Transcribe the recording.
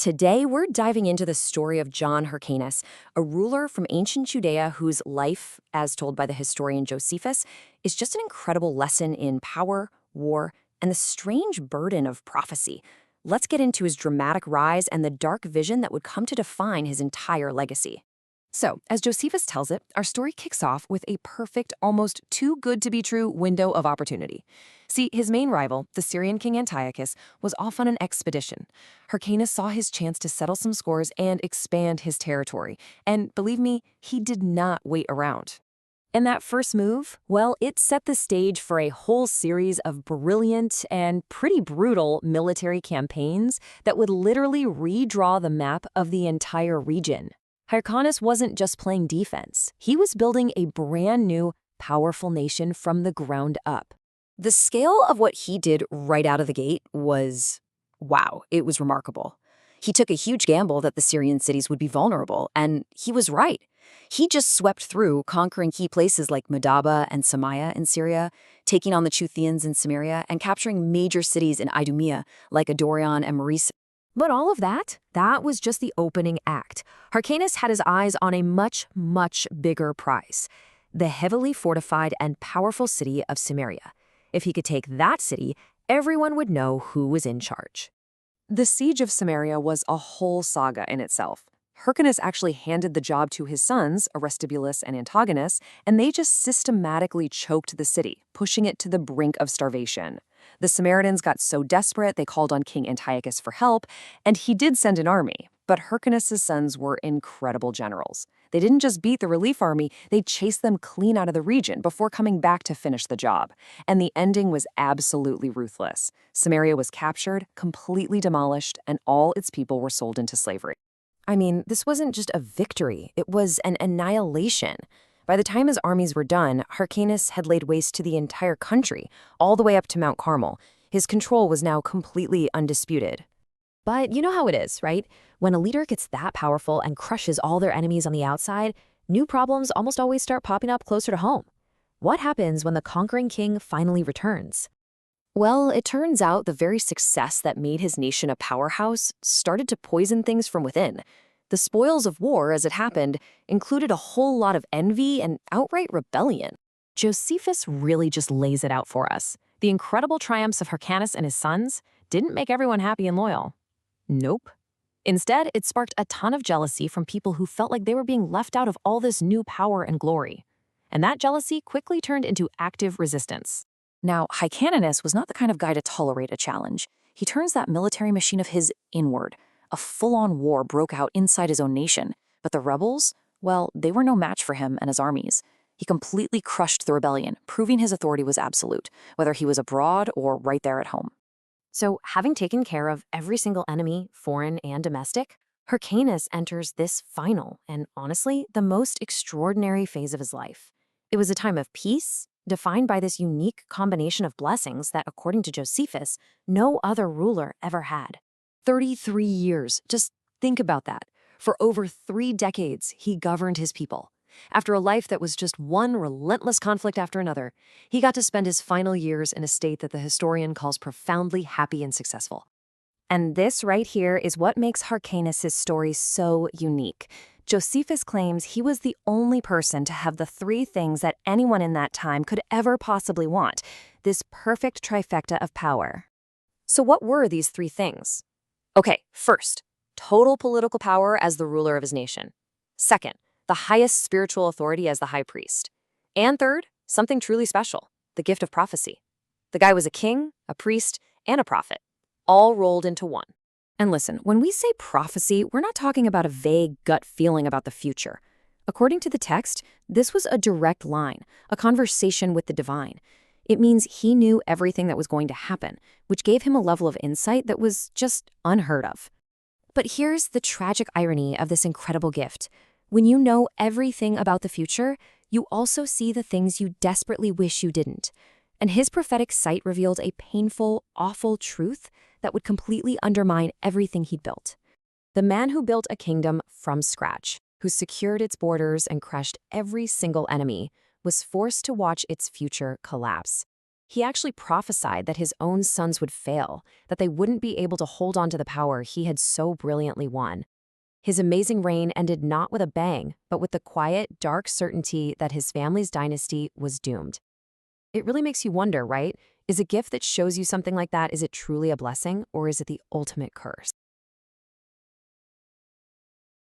Today, we're diving into the story of John Hyrcanus, a ruler from ancient Judea whose life, as told by the historian Josephus, is just an incredible lesson in power, war, and the strange burden of prophecy. Let's get into his dramatic rise and the dark vision that would come to define his entire legacy. So, as Josephus tells it, our story kicks off with a perfect, almost too good to be true window of opportunity. See, his main rival, the Syrian king Antiochus, was off on an expedition. Hyrcanus saw his chance to settle some scores and expand his territory. And believe me, he did not wait around. And that first move, well, it set the stage for a whole series of brilliant and pretty brutal military campaigns that would literally redraw the map of the entire region. Hyrcanus wasn't just playing defense. He was building a brand new, powerful nation from the ground up. The scale of what he did right out of the gate was, wow, it was remarkable. He took a huge gamble that the Syrian cities would be vulnerable, and he was right. He just swept through, conquering key places like Medaba and Samaria in Syria, taking on the Chuthians in Samaria, and capturing major cities in Idumea like Adorion and Marisa. But all of that was just the opening act. Hyrcanus had his eyes on a much, much bigger prize, the heavily fortified and powerful city of Samaria. If he could take that city, everyone would know who was in charge. The siege of Samaria was a whole saga in itself. Hyrcanus actually handed the job to his sons, Aristobulus and Antigonus, and they just systematically choked the city, pushing it to the brink of starvation. The Samaritans got so desperate they called on King Antiochus for help, and he did send an army, but Hyrcanus' sons were incredible generals. They didn't just beat the relief army, they chased them clean out of the region before coming back to finish the job. And the ending was absolutely ruthless. Samaria was captured, completely demolished, and all its people were sold into slavery. I mean, this wasn't just a victory, it was an annihilation. By the time his armies were done, Hyrcanus had laid waste to the entire country, all the way up to Mount Carmel. His control was now completely undisputed. But you know how it is, right? When a leader gets that powerful and crushes all their enemies on the outside, new problems almost always start popping up closer to home. What happens when the conquering king finally returns? Well, it turns out the very success that made his nation a powerhouse started to poison things from within. The spoils of war, as it happened, included a whole lot of envy and outright rebellion. Josephus really just lays it out for us. The incredible triumphs of Hyrcanus and his sons didn't make everyone happy and loyal. Nope. Instead, it sparked a ton of jealousy from people who felt like they were being left out of all this new power and glory. And that jealousy quickly turned into active resistance. Now, Hyrcanus was not the kind of guy to tolerate a challenge. He turns that military machine of his inward. A full-on war broke out inside his own nation, but the rebels, well, they were no match for him and his armies. He completely crushed the rebellion, proving his authority was absolute, whether he was abroad or right there at home. So, having taken care of every single enemy, foreign and domestic, Hyrcanus enters this final and, honestly, the most extraordinary phase of his life. It was a time of peace, defined by this unique combination of blessings that, according to Josephus, no other ruler ever had. 33 years. Just think about that. For over 3 decades, he governed his people. After a life that was just one relentless conflict after another, he got to spend his final years in a state that the historian calls profoundly happy and successful. And this right here is what makes Hyrcanus' story so unique. Josephus claims he was the only person to have the 3 things that anyone in that time could ever possibly want, this perfect trifecta of power. So what were these 3 things? Okay, first, total political power as the ruler of his nation. Second, the highest spiritual authority as the high priest. And third, something truly special, the gift of prophecy. The guy was a king, a priest, and a prophet, all rolled into one. And listen, when we say prophecy, we're not talking about a vague gut feeling about the future. According to the text, this was a direct line, a conversation with the divine. It means he knew everything that was going to happen, which gave him a level of insight that was just unheard of. But here's the tragic irony of this incredible gift. When you know everything about the future, you also see the things you desperately wish you didn't. And his prophetic sight revealed a painful, awful truth that would completely undermine everything he'd built. The man who built a kingdom from scratch, who secured its borders and crushed every single enemy, was forced to watch its future collapse. He actually prophesied that his own sons would fail, that they wouldn't be able to hold on to the power he had so brilliantly won. His amazing reign ended not with a bang, but with the quiet, dark certainty that his family's dynasty was doomed. It really makes you wonder, right? Is a gift that shows you something like that, is it truly a blessing, or is it the ultimate curse?